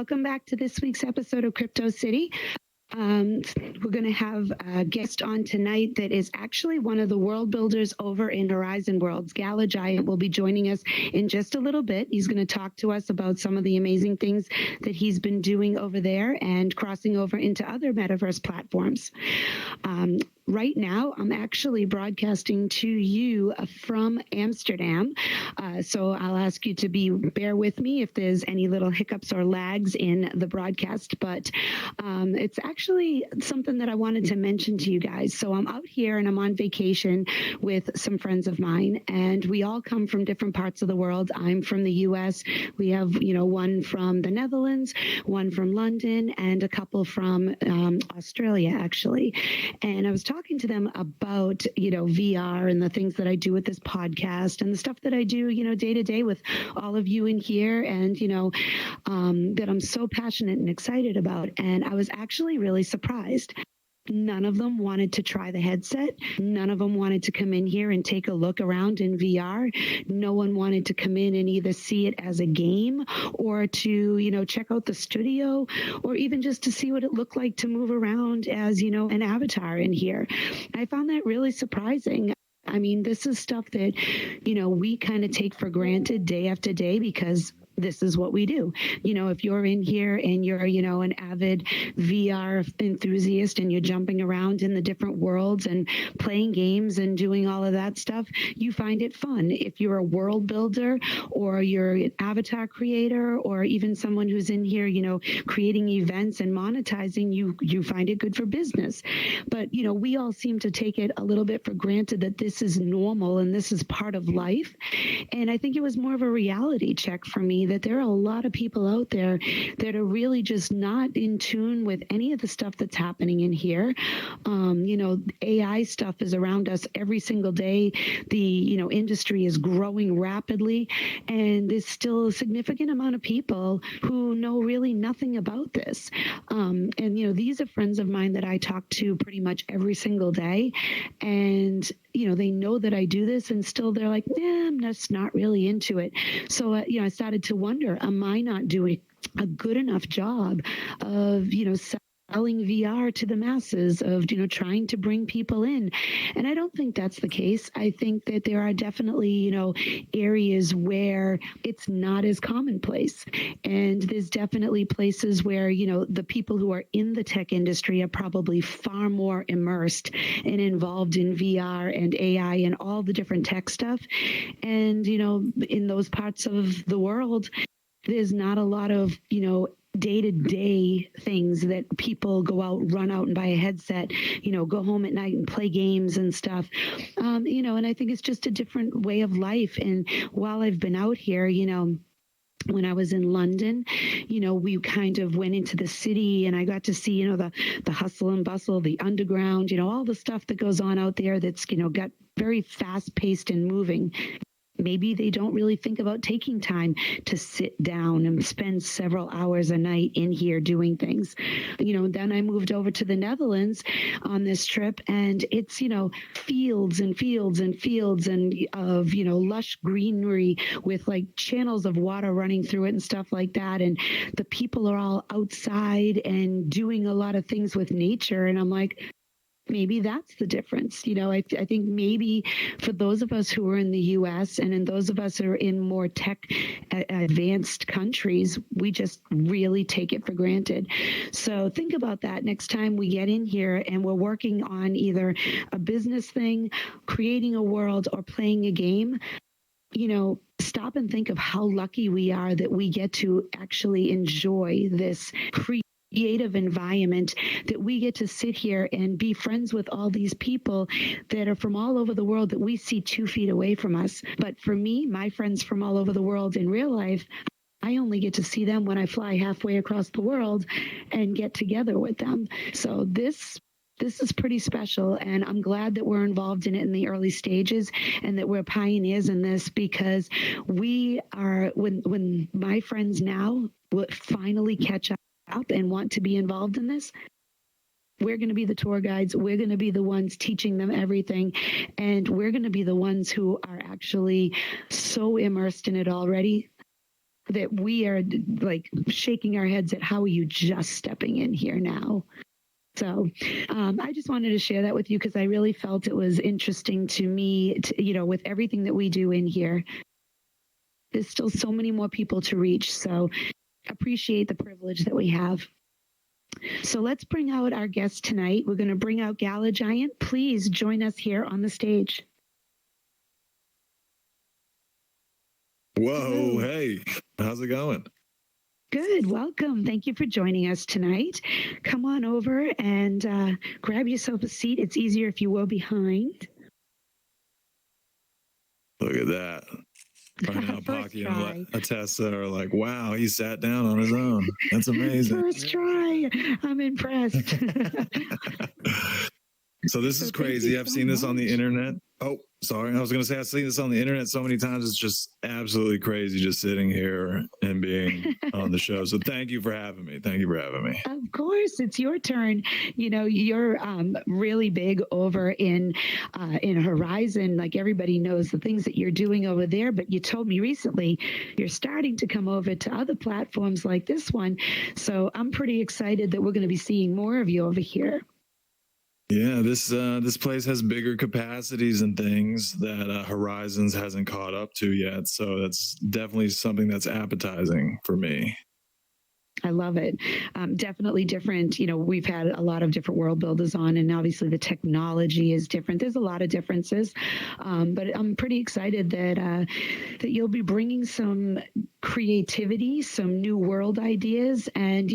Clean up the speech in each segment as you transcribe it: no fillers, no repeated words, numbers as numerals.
welcome back to this week's episode of Crypto City. We're going to have a guest on tonight that is actually one of the world builders over in Horizon Worlds. GallaGiant will be joining us in just a little bit. He's going to talk to us about some of the amazing things that he's been doing over there and crossing over into other metaverse platforms. Right now, I'm actually broadcasting to you from Amsterdam. So I'll ask you to bear with me if there's any little hiccups or lags in the broadcast, but it's actually something that I wanted to mention to you guys. So I'm out here and I'm on vacation with some friends of mine, and we all come from different parts of the world. I'm from the US. We have, one from the Netherlands, one from London, and a couple from Australia, actually. And I was talking to them about, VR and the things that I do with this podcast and the stuff that I do, day to day with all of you in here, and, that I'm so passionate and excited about. And I was actually really surprised. None of them wanted to try the headset. None of them wanted to come in here and take a look around in VR. No one wanted to come in and either see it as a game or to, check out the studio, or even just to see what it looked like to move around as, an avatar in here. I found that really surprising. I mean, this is stuff that, we kind of take for granted day after day because this is what we do. If you're in here and you're, an avid VR enthusiast and you're jumping around in the different worlds and playing games and doing all of that stuff, you find it fun. If you're a world builder or you're an avatar creator or even someone who's in here, creating events and monetizing, you find it good for business. But, we all seem to take it a little bit for granted that this is normal and this is part of life. And I think it was more of a reality check for me that there are a lot of people out there that are really just not in tune with any of the stuff that's happening in here. AI stuff is around us every single day. The, industry is growing rapidly, and there's still a significant amount of people who know really nothing about this. These are friends of mine that I talk to pretty much every single day. And they know that I do this, and still they're like, I'm just not really into it. So, I started to wonder, am I not doing a good enough job of, selling VR to the masses, of, trying to bring people in? And I don't think that's the case. I think that there are definitely, areas where it's not as commonplace. And there's definitely places where, the people who are in the tech industry are probably far more immersed and involved in VR and AI and all the different tech stuff. And, in those parts of the world, there's not a lot of, day-to-day things that people go out, run out and buy a headset, go home at night and play games and stuff. And I think it's just a different way of life. And while I've been out here, when I was in London, we kind of went into the city and I got to see, the hustle and bustle, the underground, all the stuff that goes on out there that's, got very fast paced and moving. Maybe they don't really think about taking time to sit down and spend several hours a night in here doing things. Then I moved over to the Netherlands on this trip, and it's, fields and fields and fields and of, lush greenery with like channels of water running through it and stuff like that. And the people are all outside and doing a lot of things with nature. And I'm like, maybe that's the difference. I think maybe for those of us who are in the US and in those of us who are in more tech advanced countries, we just really take it for granted. So think about that next time we get in here and we're working on either a business thing, creating a world, or playing a game. Stop and think of how lucky we are that we get to actually enjoy this creative environment, that we get to sit here and be friends with all these people that are from all over the world that we see 2 feet away from us. But for me, my friends from all over the world in real life, I only get to see them when I fly halfway across the world and get together with them. So this is pretty special, and I'm glad that we're involved in it in the early stages and that we're pioneers in this, because we are, when my friends now will finally catch up and want to be involved in this, we're going to be the tour guides. We're going to be the ones teaching them everything. And we're going to be the ones who are actually so immersed in it already that we are like shaking our heads at how are you just stepping in here now? So I just wanted to share that with you because I really felt it was interesting to me, with everything that we do in here. There's still so many more people to reach. So appreciate the privilege that we have. So let's bring out our guest tonight. We're going to bring out GallaGiant. Please join us here on the stage. Whoa, Hello. hey, how's it going? Good. Welcome. Thank you for joining us tonight. Come on over and grab yourself a seat. It's easier if you were behind. Look at that. Right now, First Pocky try. and Atessa are like, wow, he sat down on his own. That's amazing. First try. I'm impressed. So this is crazy. I've seen this on the internet. Oh, sorry. I was going to say I've seen this on the internet so many times. It's just absolutely crazy just sitting here and being on the show. So thank you for having me. Thank you for having me. Of course, it's your turn. You're really big over in Horizon. Like everybody knows the things that you're doing over there. But you told me recently you're starting to come over to other platforms like this one. So I'm pretty excited that we're going to be seeing more of you over here. Yeah, this place has bigger capacities and things that Horizons hasn't caught up to yet. So that's definitely something that's appetizing for me. I love it. Definitely different. We've had a lot of different world builders on, and obviously the technology is different. There's a lot of differences, but I'm pretty excited that you'll be bringing some creativity, some new world ideas, and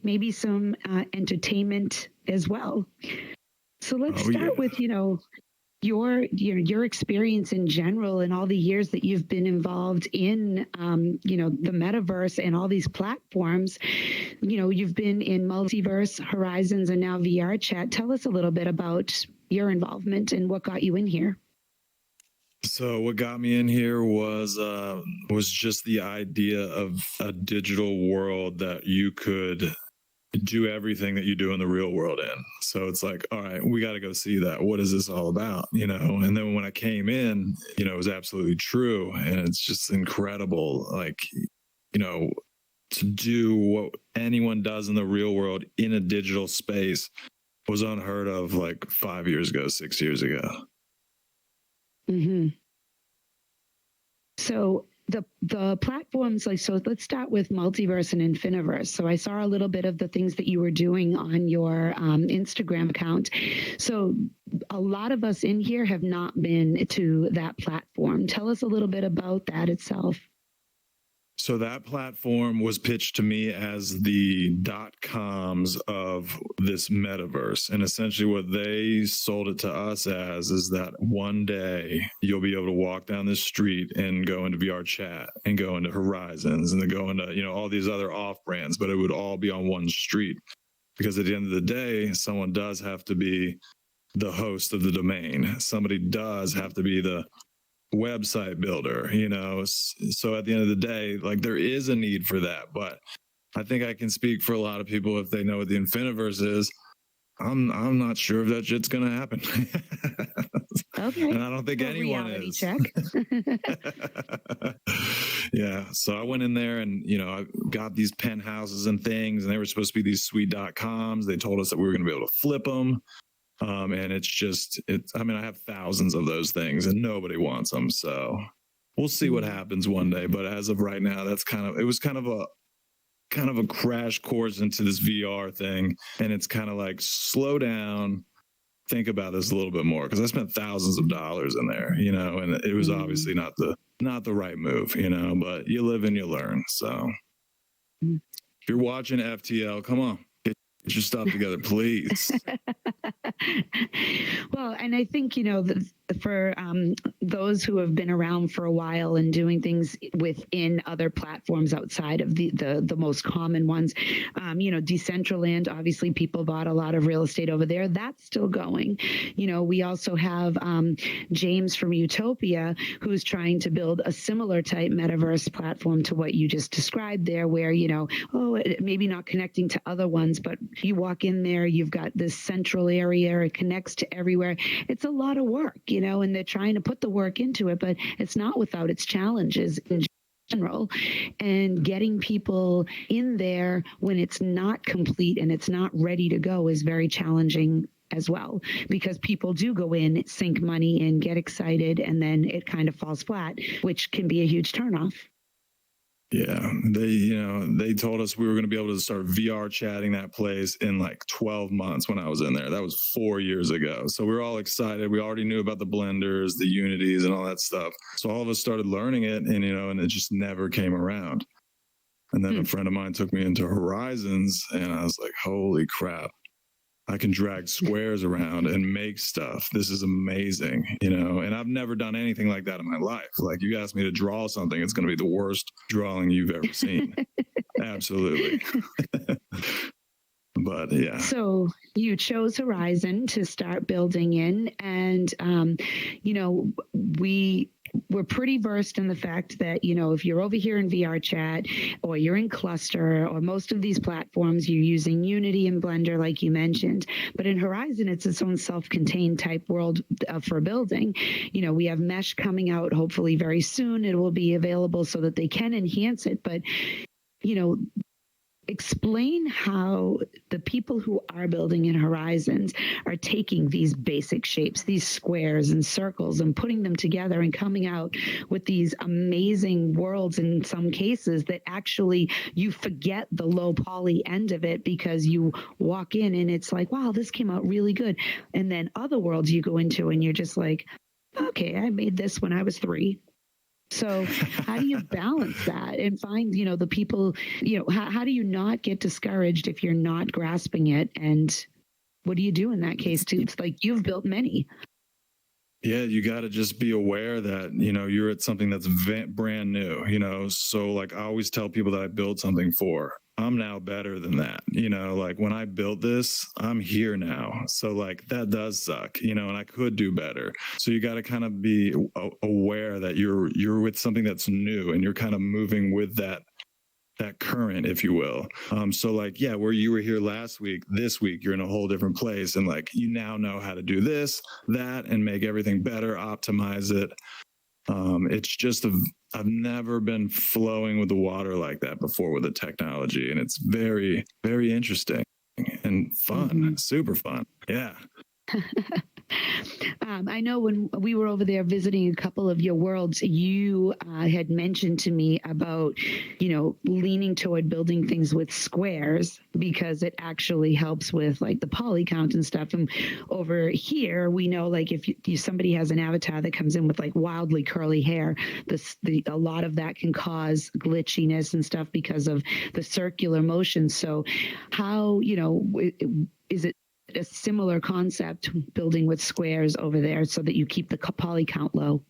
maybe some entertainment as well. So let's start with your experience in general and all the years that you've been involved in the metaverse and all these platforms. You've been in Multiverse, Horizons, and now VR Chat. Tell us a little bit about your involvement and what got you in here. So what got me in here was just the idea of a digital world that you could do everything that you do in the real world in. So it's like, all right, we got to go see that. What is this all about? And then when I came in, it was absolutely true. And it's just incredible. Like, to do what anyone does in the real world in a digital space was unheard of like 5 years ago, 6 years ago. Mm-hmm. So the platforms, so let's start with Multiverse and Infiniverse. So I saw a little bit of the things that you were doing on your Instagram account. So a lot of us in here have not been to that platform. Tell us a little bit about that itself. So that platform was pitched to me as the .coms of this metaverse. And essentially what they sold it to us as is that one day you'll be able to walk down this street and go into VR Chat and go into Horizons and then go into, all these other off brands, but it would all be on one street. Because at the end of the day, someone does have to be the host of the domain. Somebody does have to be the website builder, so at the end of the day, like there is a need for that. But I think I can speak for a lot of people if they know what the Infiniverse is. I'm not sure if that shit's gonna happen. Okay. And I don't think anyone is. Check. Yeah. So I went in there and, I got these penthouses and things, and they were supposed to be these sweet .coms. They told us that we were going to be able to flip them. And I have thousands of those things and nobody wants them. So we'll see what happens one day. But as of right now, it was kind of a crash course into this VR thing. And it's kind of like, slow down, think about this a little bit more. Cause I spent thousands of dollars in there, and it was obviously not the right move, but you live and you learn. So if you're watching FTL, come on. Get your stuff together, please. Well, and I think, for those who have been around for a while and doing things within other platforms outside of the most common ones, Decentraland, obviously people bought a lot of real estate over there. That's still going. We also have James from Utopia, who's trying to build a similar type metaverse platform to what you just described there, where, maybe not connecting to other ones, but you walk in there, you've got this central area, it connects to everywhere. It's a lot of work, and they're trying to put the work into it, but it's not without its challenges in general, and getting people in there when it's not complete and it's not ready to go is very challenging as well, because people do go in, sink money in, get excited, and then it kind of falls flat, which can be a huge turnoff. Yeah, they told us we were going to be able to start VR chatting that place in like 12 months when I was in there. That was 4 years ago. So we were all excited. We already knew about the blenders, the unities, and all that stuff. So all of us started learning it, and it just never came around. And then a friend of mine took me into Horizons, and I was like, holy crap. I can drag squares around and make stuff. This is amazing, and I've never done anything like that in my life. Like, you ask me to draw something, it's going to be the worst drawing you've ever seen. Absolutely. But yeah. So you chose Horizon to start building in, and we're pretty versed in the fact that, if you're over here in VR chat or you're in Cluster or most of these platforms, you're using Unity and Blender, like you mentioned. But in Horizon, it's its own self-contained type world for building. We have Mesh coming out hopefully very soon. It will be available so that they can enhance it. But, explain how the people who are building in Horizons are taking these basic shapes, these squares and circles, and putting them together and coming out with these amazing worlds in some cases that actually you forget the low poly end of it because you walk in and it's like, wow, this came out really good. And then other worlds you go into and you're just like, okay, I made this when I was 3. So how do you balance that and find, the people, how do you not get discouraged if you're not grasping it? And what do you do in that case too? It's like you've built many. Yeah, you got to just be aware that, you're at something that's brand new, so like I always tell people that I build something for, I'm now better than that, like when I built this, I'm here now. So like that does suck, and I could do better. So you got to kind of be aware that you're with something that's new and you're kind of moving with that current, if you will. So like, yeah, where you were here last week, this week, you're in a whole different place. And like, you now know how to do this, that, and make everything better, optimize it. It's just, I've never been flowing with the water like that before with the technology. And it's very, very interesting and fun, super fun. Yeah. I know when we were over there visiting a couple of your worlds, you had mentioned to me about, leaning toward building things with squares because it actually helps with like the poly count and stuff. And over here, we know like if somebody has an avatar that comes in with like wildly curly hair, a lot of that can cause glitchiness and stuff because of the circular motion. So how, is it a similar concept building with squares over there so that you keep the poly count low?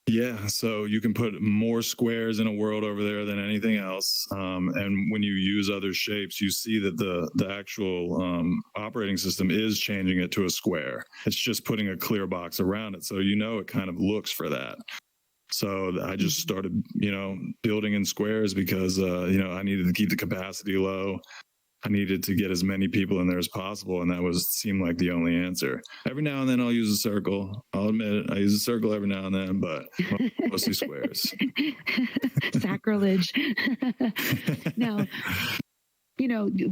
Yeah, so you can put more squares in a world over there than anything else. And when you use other shapes, you see that the actual operating system is changing it to a square. It's just putting a clear box around it. So it kind of looks for that. So I just started, building in squares because, I needed to keep the capacity low. I needed to get as many people in there as possible, and that seemed like the only answer. Every now and then I'll use a circle. I'll admit it. I use a circle every now and then, but mostly squares. Sacrilege. Now,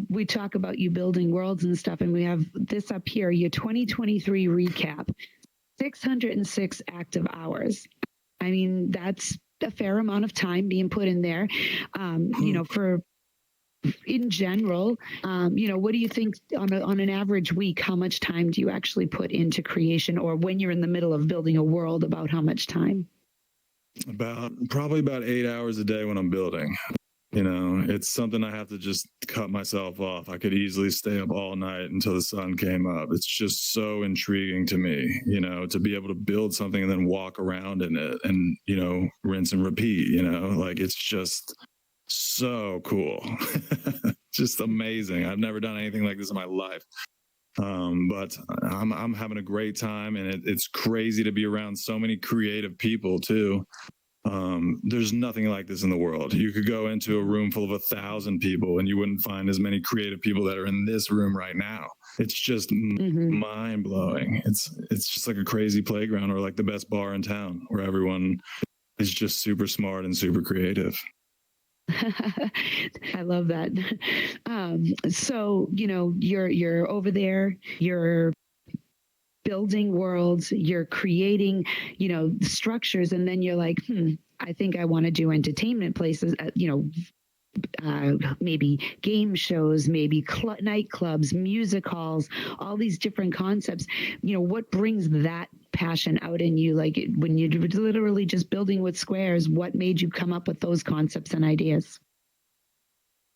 we talk about you building worlds and stuff, and we have this up here, your 2023 recap, 606 active hours. I mean, that's a fair amount of time being put in there, in general, what do you think on an average week, how much time do you actually put into creation, or when you're in the middle of building a world, about how much time? Probably about 8 hours a day when I'm building. It's something I have to just cut myself off. I could easily stay up all night until the sun came up. It's just so intriguing to me, to be able to build something and then walk around in it and, rinse and repeat, like it's just so cool. Just amazing. I've never done anything like this in my life. But I'm having a great time, and it's crazy to be around so many creative people too. There's nothing like this in the world. You could go into a room full of 1,000 people and you wouldn't find as many creative people that are in this room right now. It's just mind blowing. It's just like a crazy playground, or like the best bar in town where everyone is just super smart and super creative. I love that. So, you're over there, you're building worlds, you're creating, structures, and then you're like, I think I want to do entertainment places, maybe game shows, maybe nightclubs, music halls, all these different concepts. What brings that passion out in you? Like when you're literally just building with squares, what made you come up with those concepts and ideas?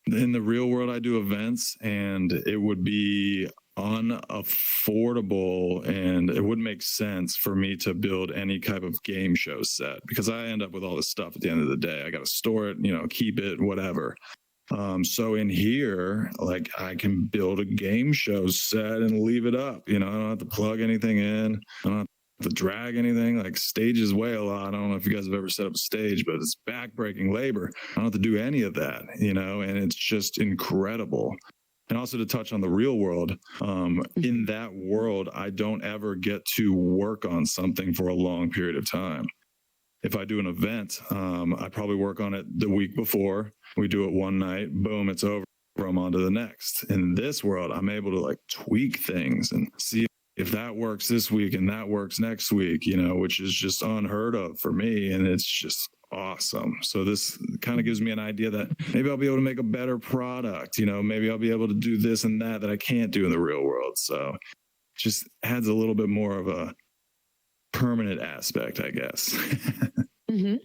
In the real world, I do events, and it would be unaffordable, and it wouldn't make sense for me to build any type of game show set, because I end up with all this stuff at the end of the day. I got to store it, keep it, whatever. So in here, like, I can build a game show set and leave it up. I don't have to plug anything in. I don't have to drag anything. Like, stages weigh a lot. I don't know if you guys have ever set up a stage, but it's backbreaking labor. I don't have to do any of that, and it's just incredible. And also, to touch on the real world, in that world, I don't ever get to work on something for a long period of time. If I do an event, I probably work on it the week before. We do it one night, boom, it's over. I'm on to the next. In this world, I'm able to tweak things and see if that works this week and that works next week, which is just unheard of for me. And it's just awesome. So this kind of gives me an idea that maybe I'll be able to make a better product. Maybe I'll be able to do this and that I can't do in the real world. So it just adds a little bit more of a permanent aspect, I guess. Mm-hmm.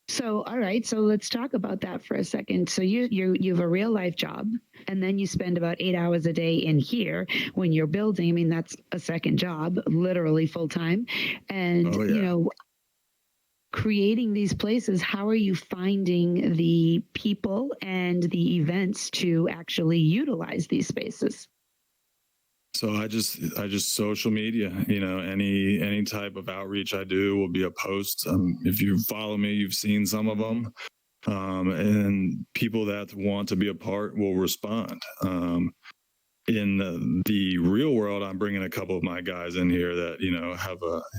So, all right. So let's talk about that for a second. So you have a real life job, and then you spend about 8 hours a day in here when you're building. I mean, that's a second job, literally full time. And, creating these places, how are you finding the people and the events to actually utilize these spaces? So I just social media, any type of outreach I do will be a post. If you follow me, you've seen some of them. And people that want to be a part will respond. In the real world, I'm bringing a couple of my guys in here that,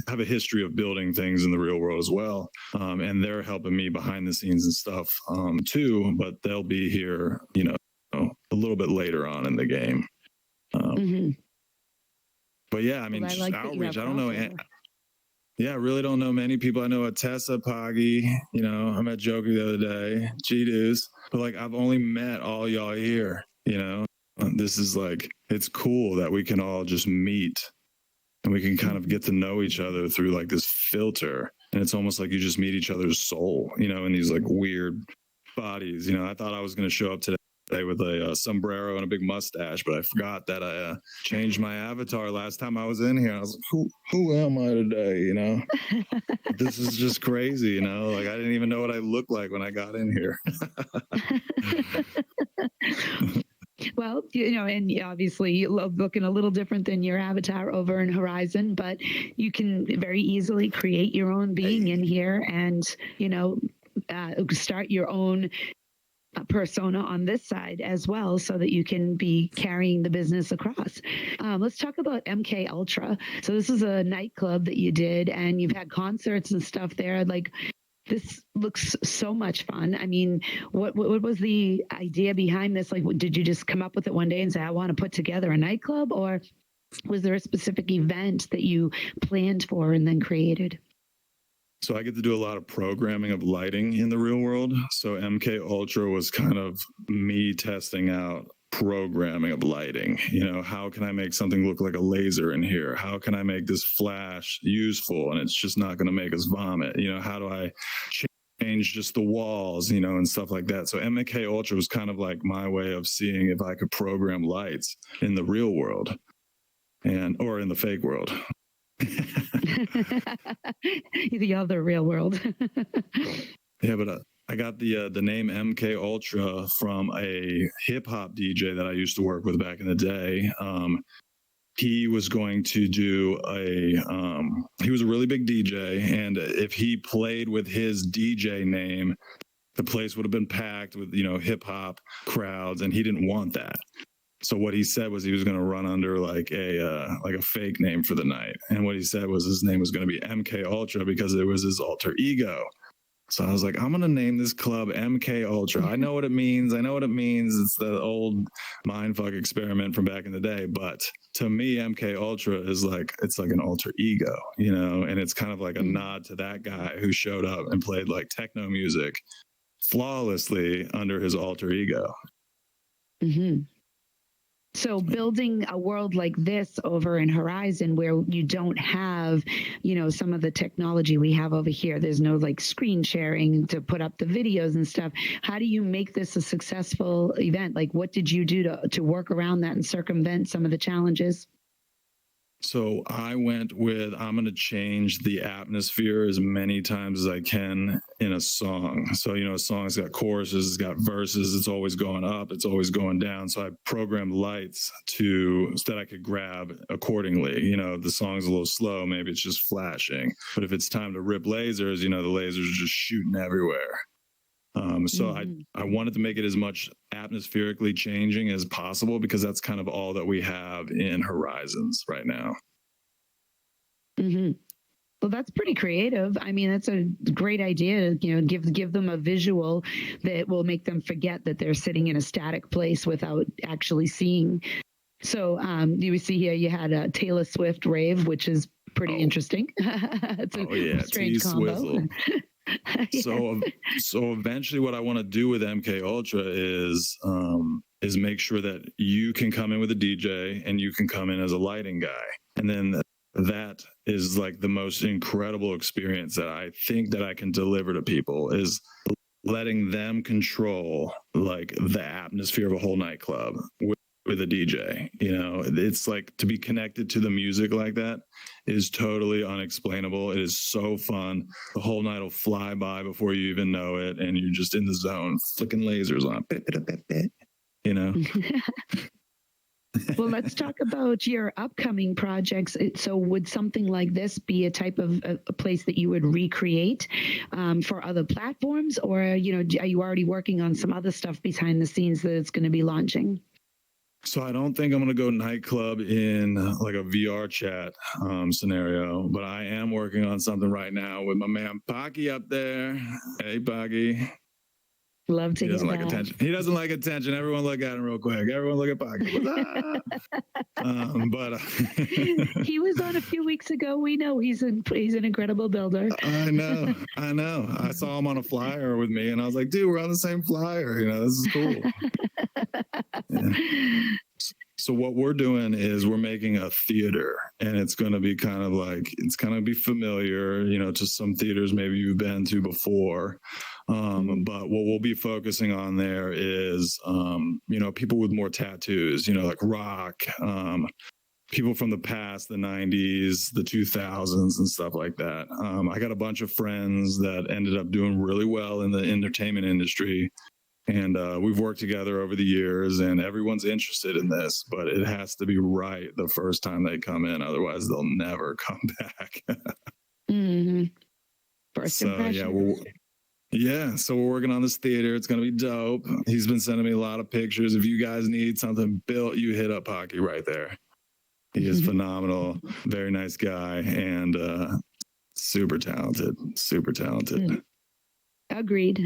have a history of building things in the real world as well. And they're helping me behind the scenes and stuff, too, but they'll be here, a little bit later on in the game. But yeah, I mean, just outreach. I don't know. Yeah, I really don't know many people. I know a Tessa Poggy, I met Joker the other day, G-Doos, but I've only met all y'all here, This is it's cool that we can all just meet and we can kind of get to know each other through this filter. And it's almost like you just meet each other's soul, in these weird bodies. I thought I was going to show up today with a sombrero and a big mustache, but I forgot that I changed my avatar last time I was in here. I was like, who am I today? This is just crazy, I didn't even know what I looked like when I got in here. Well, and obviously you love looking a little different than your avatar over in Horizon, but you can very easily create your own being in here and, start your own persona on this side as well, so that you can be carrying the business across. Let's talk about MK Ultra. So this is a nightclub that you did, and you've had concerts and stuff there. This looks so much fun. I mean, what was the idea behind this? Did you just come up with it one day and say, I want to put together a nightclub, or was there a specific event that you planned for and then created? So I get to do a lot of programming of lighting in the real world. So MK Ultra was kind of me testing out programming of lighting. How can I make something look like a laser in here? How can I make this flash useful and it's just not going to make us vomit? How do I change just the walls, and stuff like that. So MK Ultra was kind of my way of seeing if I could program lights in the real world or in the fake world. The other real world. Yeah, but I got the name MK Ultra from a hip hop DJ that I used to work with back in the day. He was going to do he was a really big DJ, and if he played with his DJ name, the place would have been packed with hip hop crowds, and he didn't want that. So what he said was he was going to run under a fake name for the night. And what he said was his name was going to be MK Ultra because it was his alter ego. So I was like, I'm going to name this club MK Ultra. I know what it means. It's the old mindfuck experiment from back in the day. But to me, MK Ultra is like, it's like an alter ego, you know, and it's kind of like a nod to that guy who showed up and played like techno music flawlessly under his alter ego. Mm-hmm. So building a world like this over in Horizon where you don't have, you know, some of the technology we have over here, there's no like screen sharing to put up the videos and stuff. How do you make this a successful event? Like what did you do to work around that and circumvent some of the challenges? So I went with, I'm going to change the atmosphere as many times as I can in a song. So, you know, a song's got choruses, it's got verses, it's always going up, it's always going down. So I programmed lights so that I could grab accordingly. You know, the song's a little slow, maybe it's just flashing. But if it's time to rip lasers, you know, the lasers are just shooting everywhere. So I wanted to make it as much atmospherically changing as possible because that's kind of all that we have in Horizons right now. Mm-hmm. Well, that's pretty creative. I mean, that's a great idea. You know, give them a visual that will make them forget that they're sitting in a static place without actually seeing. So you see here you had a Taylor Swift rave, which is pretty interesting. It's a strange combo. So eventually what I want to do with MK Ultra is make sure that you can come in with a DJ and you can come in as a lighting guy. And then that is like the most incredible experience that I think that I can deliver to people is letting them control like the atmosphere of a whole nightclub with a DJ. You know, it's like to be connected to the music like that is totally unexplainable. It is so fun. The whole night will fly by before you even know it, and you're just in the zone, flicking lasers on. You know. Well, let's talk about your upcoming projects. So would something like this be a type of a place that you would recreate for other platforms? Or, you know, are you already working on some other stuff behind the scenes that it's going to be launching? So I don't think I'm going to go nightclub in like a VR chat scenario, but I am working on something right now with my man Pocky up there. Hey, Pocky. Love to he doesn't hear like that. attention. He doesn't like attention. Everyone look at him real quick. Everyone look at Pocky. He was on a few weeks ago. We know he's an incredible builder. I know. I saw him on a flyer with me, and I was like, "Dude, we're on the same flyer. You know, this is cool." Yeah. So what we're doing is we're making a theater, and it's going to be kind of like, it's going to be familiar, you know, to some theaters maybe you've been to before. But what we'll be focusing on there is, you know, people with more tattoos, you know, like rock, people from the past, the 90s, the 2000s and stuff like that. I got a bunch of friends that ended up doing really well in the entertainment industry. And we've worked together over the years, and everyone's interested in this, but it has to be right the first time they come in. Otherwise, they'll never come back. First impression. So we're working on this theater. It's going to be dope. He's been sending me a lot of pictures. If you guys need something built, you hit up Pocky right there. He is phenomenal. Very nice guy, and super talented. Agreed.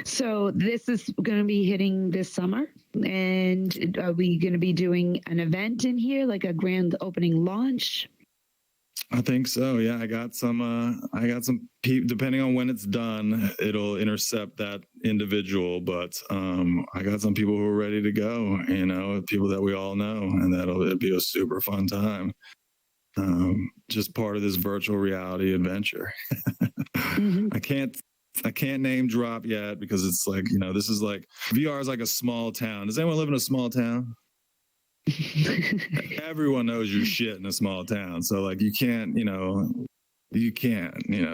So this is going to be hitting this summer, and are we going to be doing an event in here, like a grand opening launch? I think so. Yeah, I got some people, depending on when it's done, it'll intercept that individual, but I got some people who are ready to go, you know, people that we all know, and it'll be a super fun time. Just part of this virtual reality adventure. I can't name drop yet because it's like, you know, this is like, VR is like a small town. Does anyone live in a small town? Everyone knows your shit in a small town. So like, you can't,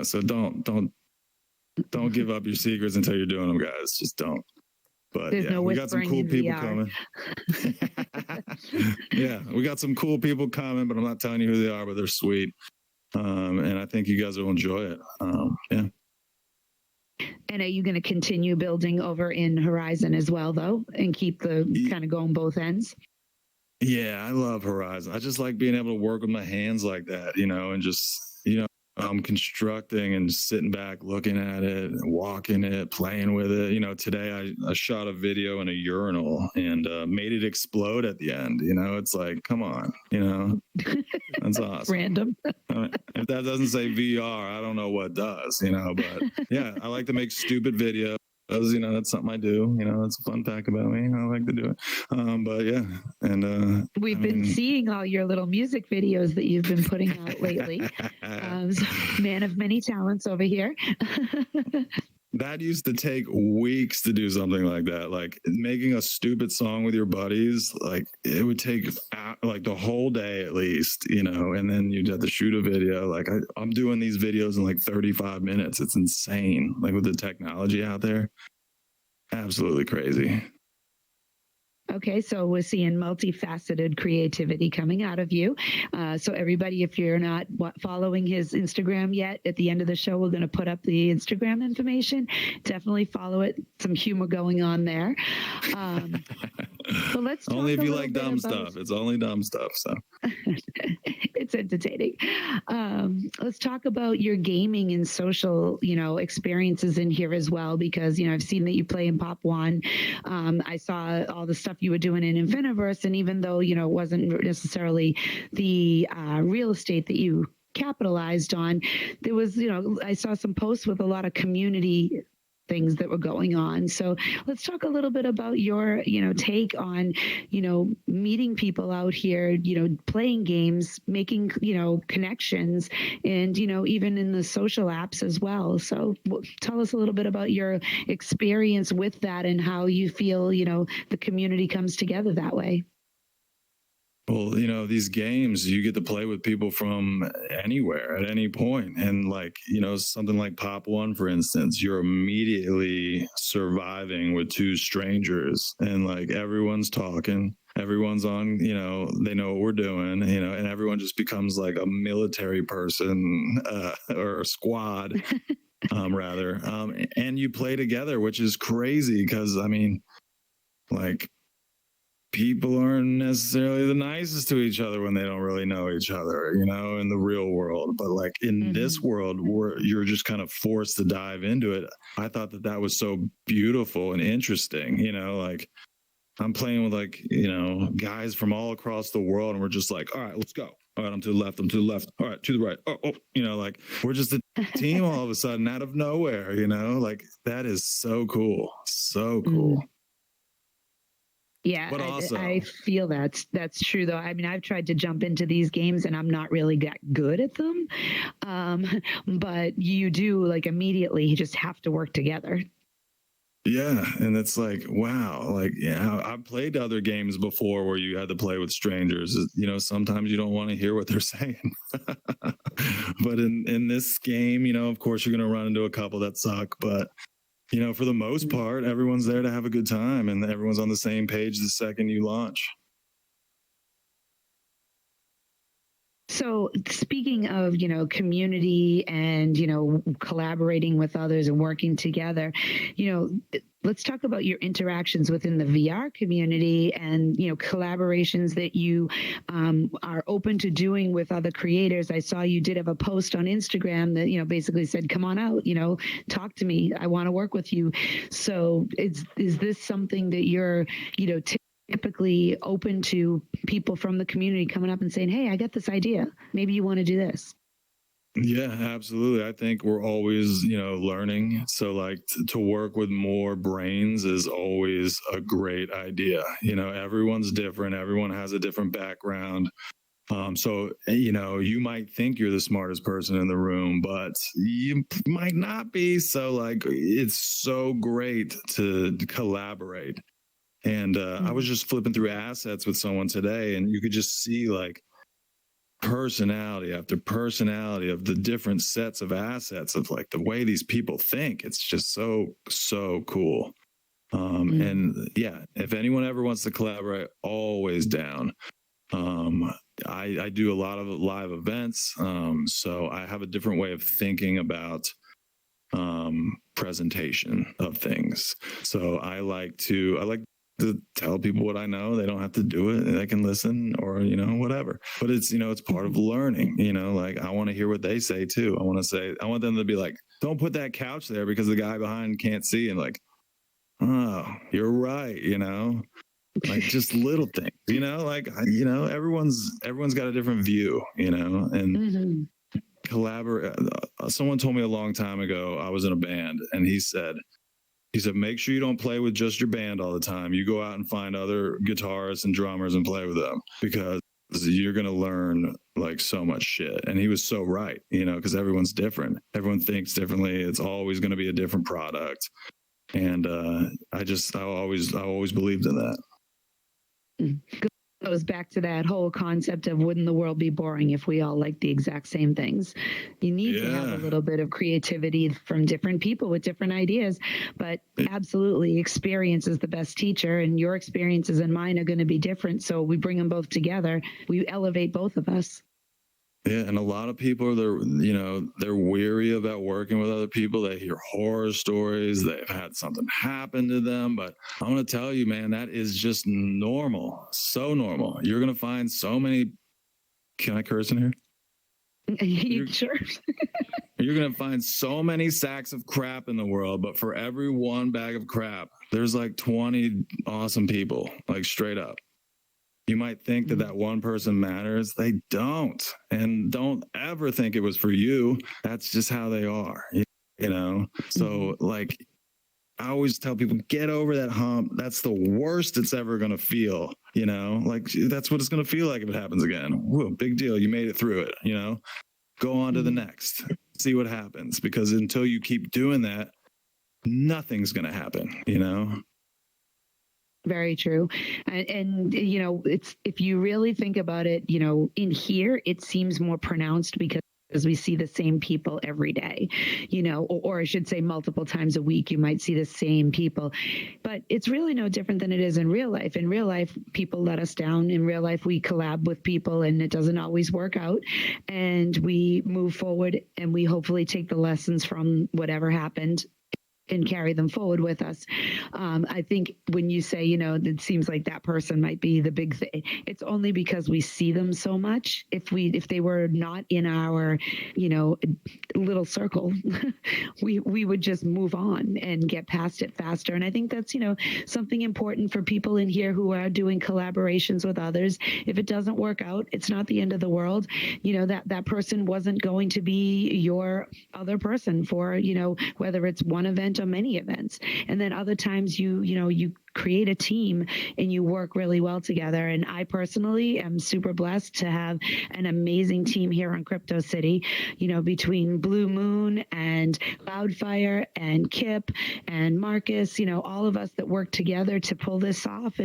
so don't give up your secrets until you're doing them, guys. Just don't. But there's no we got some cool people coming. Yeah, we got some cool people coming, but I'm not telling you who they are, but they're sweet. And I think you guys will enjoy it. Yeah. And are you going to continue building over in Horizon as well, though, and keep the kind of going both ends? Yeah, I love Horizon. I just like being able to work with my hands like that, you know, and just, you know, constructing and sitting back, looking at it, walking it, playing with it. You know, today I shot a video in a urinal and made it explode at the end. You know, it's like, come on, you know, that's awesome. Random. If that doesn't say VR, I don't know what does, you know, but yeah, I like to make stupid videos. You know, that's something I do. You know, that's a fun fact about me. I like to do it. But yeah, and we've been seeing all your little music videos that you've been putting out lately. So man of many talents over here. That used to take weeks to do something like that. Like making a stupid song with your buddies, like it would take like the whole day at least, you know, and then you'd have to shoot a video. Like I'm doing these videos in like 35 minutes. It's insane. Like with the technology out there, absolutely crazy. Okay, so we're seeing multifaceted creativity coming out of you. So everybody, if you're not following his Instagram yet, at the end of the show, we're going to put up the Instagram information. Definitely follow it. Some humor going on there. But let's only if you like dumb stuff. It's only dumb stuff. So it's entertaining. Let's talk about your gaming and social, you know, experiences in here as well, because, you know, I've seen that you play in Pop One. I saw all the stuff you were doing in Infiniverse, and even though, you know, it wasn't necessarily the real estate that you capitalized on, there was, you know, I saw some posts with a lot of community things that were going on. So let's talk a little bit about your, you know, take on, you know, meeting people out here, you know, playing games, making, you know, connections, and, you know, even in the social apps as well. So tell us a little bit about your experience with that and how you feel, you know, the community comes together that way. Well, you know, these games, you get to play with people from anywhere at any point. And like, you know, something like Pop One, for instance, you're immediately surviving with two strangers and like everyone's talking. Everyone's on, you know, they know what we're doing, you know, and everyone just becomes like a military person or a squad, rather. And you play together, which is crazy because, I mean, like, people aren't necessarily the nicest to each other when they don't really know each other, you know, in the real world. But like in this world where you're just kind of forced to dive into it, I thought that was so beautiful and interesting, you know, like I'm playing with like, you know, guys from all across the world and we're just like, all right, let's go. All right, I'm to the left. I'm to the left. All right, to the right. Oh, you know, like we're just a team all of a sudden out of nowhere, you know, like that is so cool. So cool. Yeah, I feel that's true though. I mean, I've tried to jump into these games and I'm not really that good at them. But you do like immediately you just have to work together. Yeah, and it's like, wow, like, yeah, I've played other games before where you had to play with strangers. You know, sometimes you don't want to hear what they're saying. But in this game, you know, of course, you're going to run into a couple that suck. But, you know, for the most part, everyone's there to have a good time and everyone's on the same page the second you launch. So speaking of, you know, community and, you know, collaborating with others and working together, you know, let's talk about your interactions within the VR community and, you know, collaborations that you are open to doing with other creators. I saw you did have a post on Instagram that, you know, basically said, come on out, you know, talk to me. I want to work with you. So is this something that you're, you know, typically open to people from the community coming up and saying, hey, I got this idea. Maybe you want to do this. Yeah, absolutely. I think we're always, you know, learning. So like to work with more brains is always a great idea. You know, everyone's different. Everyone has a different background. So, you know, you might think you're the smartest person in the room, but you might not be. So like, it's so great to collaborate. And I was just flipping through assets with someone today, and you could just see like personality after personality of the different sets of assets of like the way these people think. It's just so cool. And yeah, if anyone ever wants to collaborate, always down. I do a lot of live events. So I have a different way of thinking about presentation of things. So I like to tell people what I know. They don't have to do it. They can listen or, whatever. But it's, it's part of learning, like I want to hear what they say too. I want them to be like, don't put that couch there because the guy behind can't see. And like, oh, you're right. Like just little things, like, everyone's got a different view, and collaborate. Someone told me a long time ago, I was in a band, and he said, make sure you don't play with just your band all the time. You go out and find other guitarists and drummers and play with them, because you're going to learn like so much shit. And he was so right, because everyone's different. Everyone thinks differently. It's always going to be a different product. And I always believed in that. Goes back to that whole concept of wouldn't the world be boring if we all like the exact same things? You need to have a little bit of creativity from different people with different ideas, but absolutely experience is the best teacher, and your experiences and mine are going to be different. So we bring them both together. We elevate both of us. Yeah, and a lot of people they're weary about working with other people. They hear horror stories. They've had something happen to them. But I'm going to tell you, man, that is just normal. So normal. You're going to find so many. Can I curse in here? Sure. You're going to find so many sacks of crap in the world, but for every one bag of crap, there's like 20 awesome people, like straight up. You might think that one person matters. They don't. And don't ever think it was for you. That's just how they are, So like, I always tell people, get over that hump. That's the worst it's ever going to feel, like that's what it's going to feel like if it happens again. Whoa, big deal. You made it through it, go on to the next, see what happens, because until you keep doing that, nothing's going to happen, Very true. And it's, if you really think about it, in here, it seems more pronounced because we see the same people every day, or I should say multiple times a week, you might see the same people, but it's really no different than it is in real life. In real life, people let us down. In real life, we collab with people and it doesn't always work out, and we move forward and we hopefully take the lessons from whatever happened and carry them forward with us. I think when you say, it seems like that person might be the big thing, it's only because we see them so much. If they were not in our, little circle, we would just move on and get past it faster. And I think that's, something important for people in here who are doing collaborations with others. If it doesn't work out, it's not the end of the world. That person wasn't going to be your other person for, whether it's one event or many events. And then other times you create a team and you work really well together. And I personally am super blessed to have an amazing team here on Crypto City, between Blue Moon and Cloudfire and Kip and Marcus, all of us that work together to pull this off.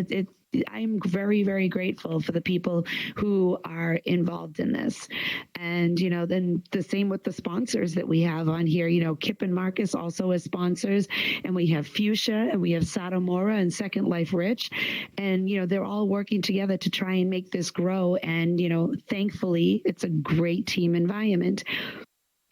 I'm very, very grateful for the people who are involved in this. And, then the same with the sponsors that we have on here, Kip and Marcus also as sponsors, and we have Fuchsia and we have Satomora and Second Life Rich. And, they're all working together to try and make this grow. And, thankfully, it's a great team environment.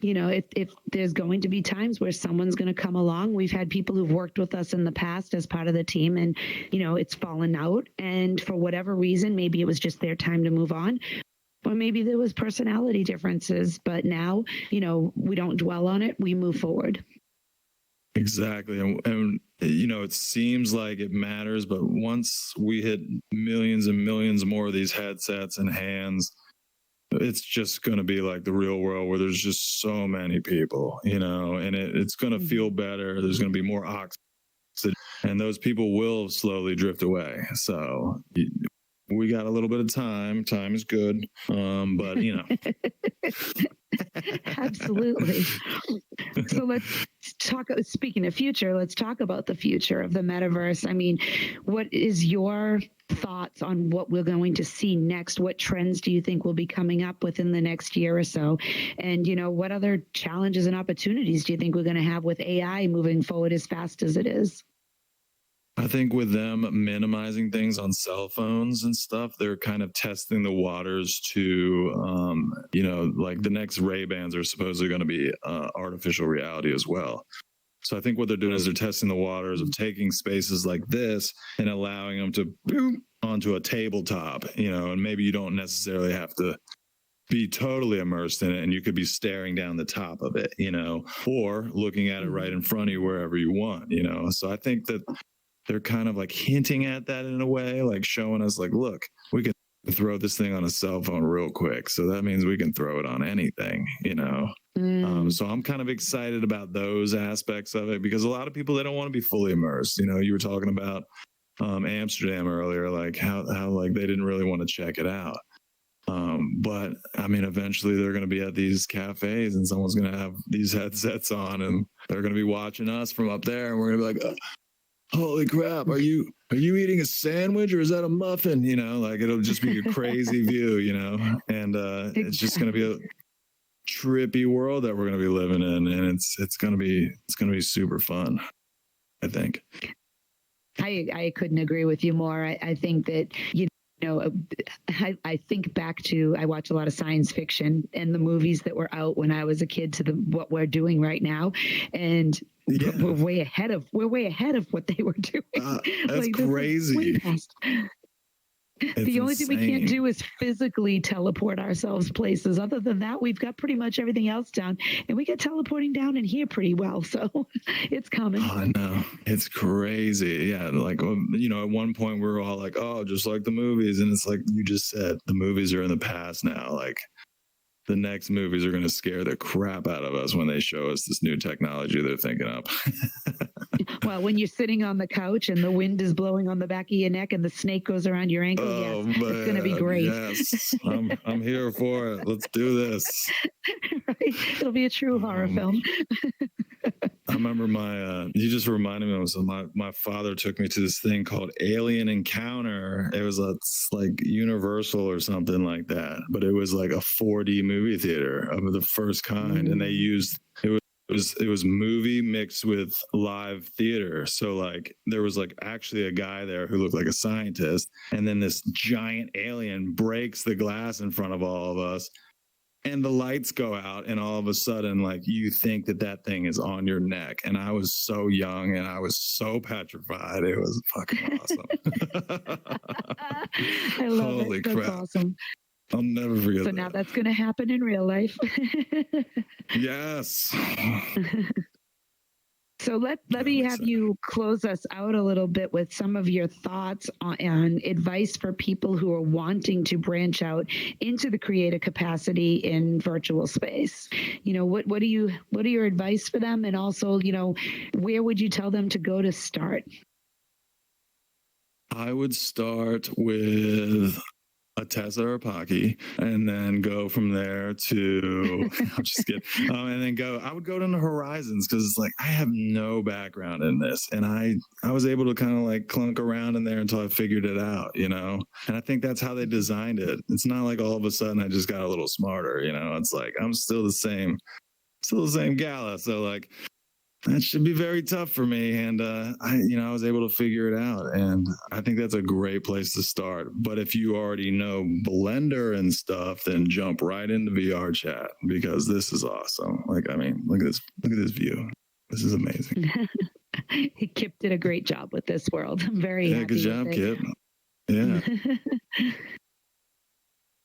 If there's going to be times where someone's going to come along, we've had people who've worked with us in the past as part of the team and, it's fallen out. And for whatever reason, maybe it was just their time to move on, or maybe there was personality differences, but now, we don't dwell on it. We move forward. Exactly. And it seems like it matters, but once we hit millions and millions more of these headsets and hands, it's just going to be like the real world where there's just so many people, and it's going to feel better. There's going to be more oxygen, and those people will slowly drift away. So we got a little bit of time. Time is good. But Absolutely. So let's talk, speaking of future, let's talk about the future of the metaverse. I mean, what is your thoughts on what we're going to see next? What trends do you think will be coming up within the next year or so? And, what other challenges and opportunities do you think we're going to have with AI moving forward as fast as it is? I think with them minimizing things on cell phones and stuff, they're kind of testing the waters to, like the next Ray-Bans are supposedly going to be artificial reality as well. So I think what they're doing is they're testing the waters of taking spaces like this and allowing them to boom onto a tabletop, and maybe you don't necessarily have to be totally immersed in it, and you could be staring down the top of it, or looking at it right in front of you wherever you want, So I think that they're kind of like hinting at that in a way, like showing us like, look, we can throw this thing on a cell phone real quick. So that means we can throw it on anything, So I'm kind of excited about those aspects of it, because a lot of people, they don't want to be fully immersed. You were talking about Amsterdam earlier, like how like they didn't really want to check it out. But I mean, eventually they're going to be at these cafes and someone's going to have these headsets on and they're going to be watching us from up there, and we're going to be like, holy crap, are you eating a sandwich or is that a muffin? Like it'll just be a crazy view, and it's just going to be a trippy world that we're going to be living in, and it's going to be super fun, I think. I couldn't agree with you more. I think that, I think back to, I watch a lot of science fiction and the movies that were out when I was a kid to what we're doing right now. And we're way ahead of what they were doing. That's like, crazy. The only thing we can't do is physically teleport ourselves places. Other than that, we've got pretty much everything else down, and we get teleporting down in here pretty well. So it's coming. Oh, I know. It's crazy. Yeah. Like, at one point we were all like, oh, just like the movies. And it's like you just said, the movies are in the past now. Like the next movies are going to scare the crap out of us when they show us this new technology they're thinking up. Well, when you're sitting on the couch and the wind is blowing on the back of your neck and the snake goes around your ankle, yes, it's going to be great. Yes, I'm here for it. Let's do this. Right? It'll be a true horror film. I remember you just reminded me of something. My father took me to this thing called Alien Encounter. It was like Universal or something like that, but it was like a 4D movie theater of the first kind, and they used it was movie mixed with live theater. So like there was like actually a guy there who looked like a scientist, and then this giant alien breaks the glass in front of all of us, and the lights go out, and all of a sudden like you think that thing is on your neck. And I was so young and I was so petrified. It was fucking awesome. I love Holy it. That's crap. awesome. I'll never forget So that. now that's going to happen in real life. Yes. So let me have you close us out a little bit with some of your thoughts on advice for people who are wanting to branch out into the creative capacity in virtual space. What are your advice for them? And also, where would you tell them to go to start? I would start with a Tesla or a Pocky, and then go from there to I'm just kidding. And then I would go to the Horizons, because it's like I have no background in this, and I was able to kind of like clunk around in there until I figured it out, and I think that's how they designed it. It's not like all of a sudden I just got a little smarter, it's like I'm still the same Gala. So like that should be very tough for me. And I was able to figure it out. And I think that's a great place to start. But if you already know Blender and stuff, then jump right into VR chat, because this is awesome. Like, I mean, look at this view. This is amazing. Kip did a great job with this world. I'm very happy. Good job, Kip. Yeah.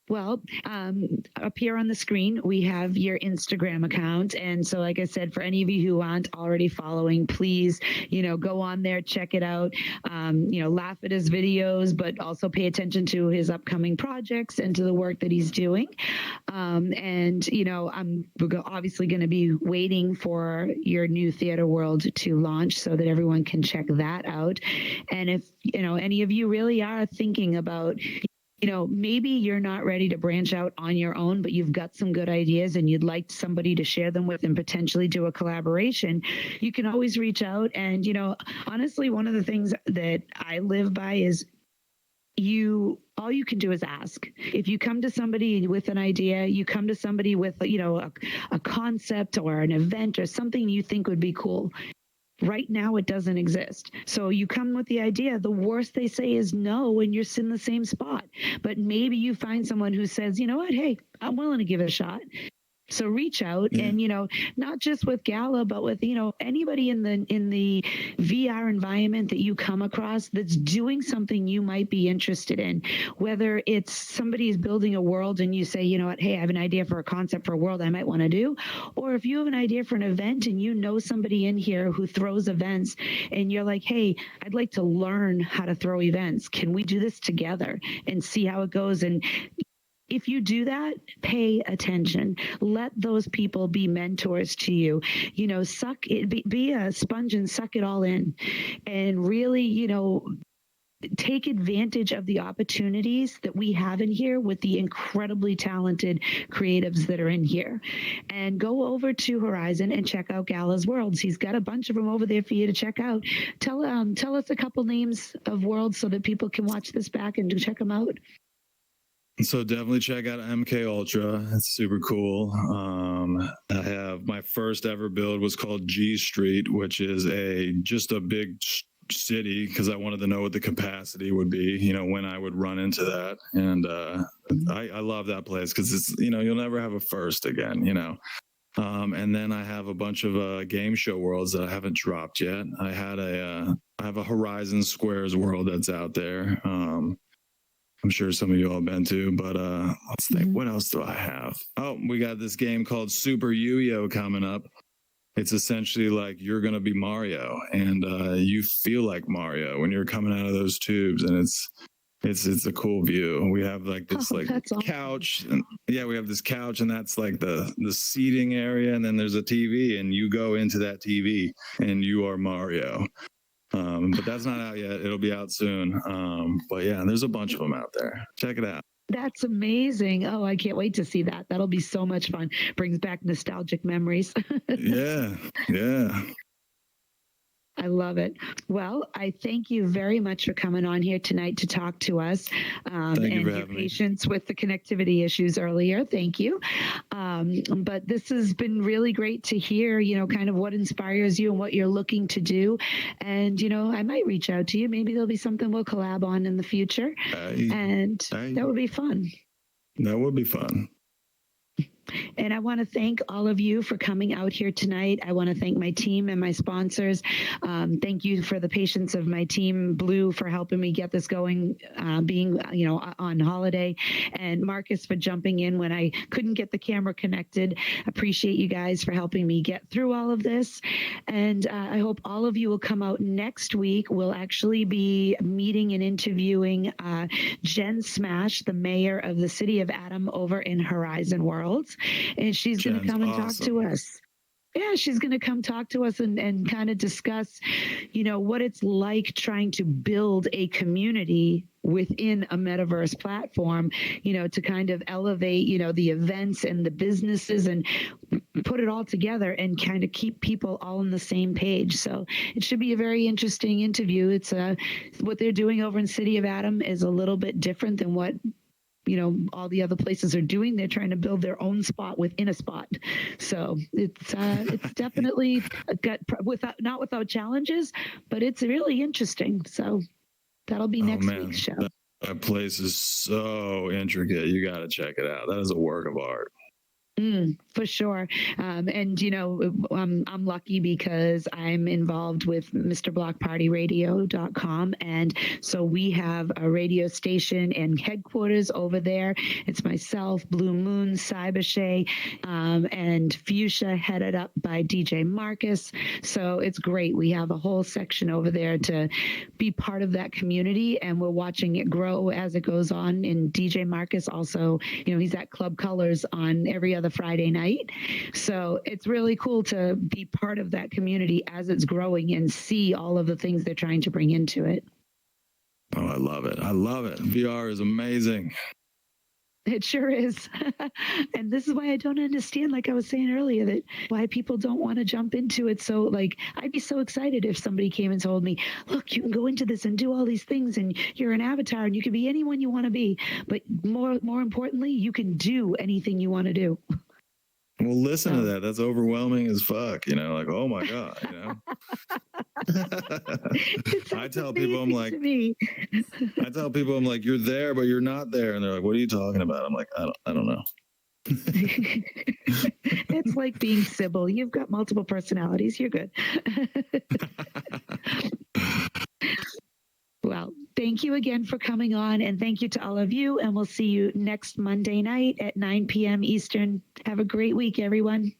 Well, up here on the screen, we have your Instagram account. And so, like I said, for any of you who aren't already following, please, go on there, check it out, laugh at his videos, but also pay attention to his upcoming projects and to the work that he's doing. We're obviously going to be waiting for your new theater world to launch so that everyone can check that out. And if, any of you really are thinking about, maybe you're not ready to branch out on your own, but you've got some good ideas and you'd like somebody to share them with and potentially do a collaboration, you can always reach out. And, honestly, one of the things that I live by is all you can do is ask. If you come to somebody with an idea, you come to somebody with, a concept or an event or something you think would be cool. Right now, it doesn't exist. So you come with the idea. The worst they say is no, when you're in the same spot. But maybe you find someone who says, you know what? Hey, I'm willing to give it a shot. So reach out Yeah. and, not just with Gala, but with, anybody in the VR environment that you come across that's doing something you might be interested in, whether it's somebody is building a world and you say, you know what, hey, I have an idea for a concept for a world I might want to do. Or if you have an idea for an event and you know somebody in here who throws events and you're like, hey, I'd like to learn how to throw events. Can we do this together and see how it goes? And if you do that, pay attention. Let those people be mentors to you. Suck it, be a sponge and suck it all in, and really, take advantage of the opportunities that we have in here with the incredibly talented creatives that are in here. And go over to Horizon and check out Gala's Worlds. He's got a bunch of them over there for you to check out. Tell us a couple names of worlds so that people can watch this back and check them out. So definitely check out MK Ultra. It's super cool. I have my first ever build was called G Street, which is just a big city, because I wanted to know what the capacity would be, when I would run into that. And I love that place because it's, you'll never have a first again, and then I have a bunch of game show worlds that I haven't dropped yet. I have a Horizon Squares world that's out there. I'm sure some of you all have been to, but let's think. What else do I have? Oh, we got this game called Super Yu-Yo coming up. It's essentially like you're going to be Mario, and you feel like Mario when you're coming out of those tubes, and it's a cool view. We have like this couch, and we have this couch, and that's like the seating area, and then there's a TV, and you go into that TV, and you are Mario. But that's not out yet. It'll be out soon. But yeah, there's a bunch of them out there. Check it out. That's amazing. Oh, I can't wait to see that. That'll be so much fun. Brings back nostalgic memories. Yeah. I love it. Well, I thank you very much for coming on here tonight to talk to us, and your patience with the connectivity issues earlier. Thank you. But this has been really great to hear, kind of what inspires you and what you're looking to do. And, I might reach out to you. Maybe there'll be something we'll collab on in the future. And that would be fun. That would be fun. And I want to thank all of you for coming out here tonight. I want to thank my team and my sponsors. Thank you for the patience of my team, Blue, for helping me get this going, being, on holiday, and Marcus for jumping in when I couldn't get the camera connected. Appreciate you guys for helping me get through all of this. And I hope all of you will come out next week. We'll actually be meeting and interviewing Jen Smash, the mayor of the city of Adam over in Horizon Worlds. And she's going to come and talk to us. Yeah, she's going to come talk to us and kind of discuss, what it's like trying to build a community within a metaverse platform, to kind of elevate, the events and the businesses and put it all together and kind of keep people all on the same page. So it should be a very interesting interview. It's what they're doing over in City of Adam is a little bit different than what all the other places are doing. They're trying to build their own spot within a spot. So it's definitely not without challenges, but it's really interesting. So that'll be next week's show. That place is so intricate. You got to check it out. That is a work of art. For sure. And, I'm lucky because I'm involved with MrBlockPartyRadio.com. And so we have a radio station and headquarters over there. It's myself, Blue Moon, Cybershay, and Fuchsia, headed up by DJ Marcus. So it's great. We have a whole section over there to be part of that community, and we're watching it grow as it goes on. And DJ Marcus also, he's at Club Colors on every other Friday night. So it's really cool to be part of that community as it's growing and see all of the things they're trying to bring into it. Oh, I love it. VR is amazing. It sure is. And this is why I don't understand, like I was saying earlier, that why people don't want to jump into it. So I'd be so excited if somebody came and told me, look, you can go into this and do all these things and you're an avatar and you can be anyone you want to be. But more importantly, you can do anything you want to do. Well, listen to that. That's overwhelming as fuck. Oh my God. I tell people, I'm like, you're there, but you're not there. And they're like, what are you talking about? I'm like, I don't know. It's like being Sybil. You've got multiple personalities. You're good. Well, thank you again for coming on, and thank you to all of you. And we'll see you next Monday night at 9 p.m. Eastern. Have a great week, everyone.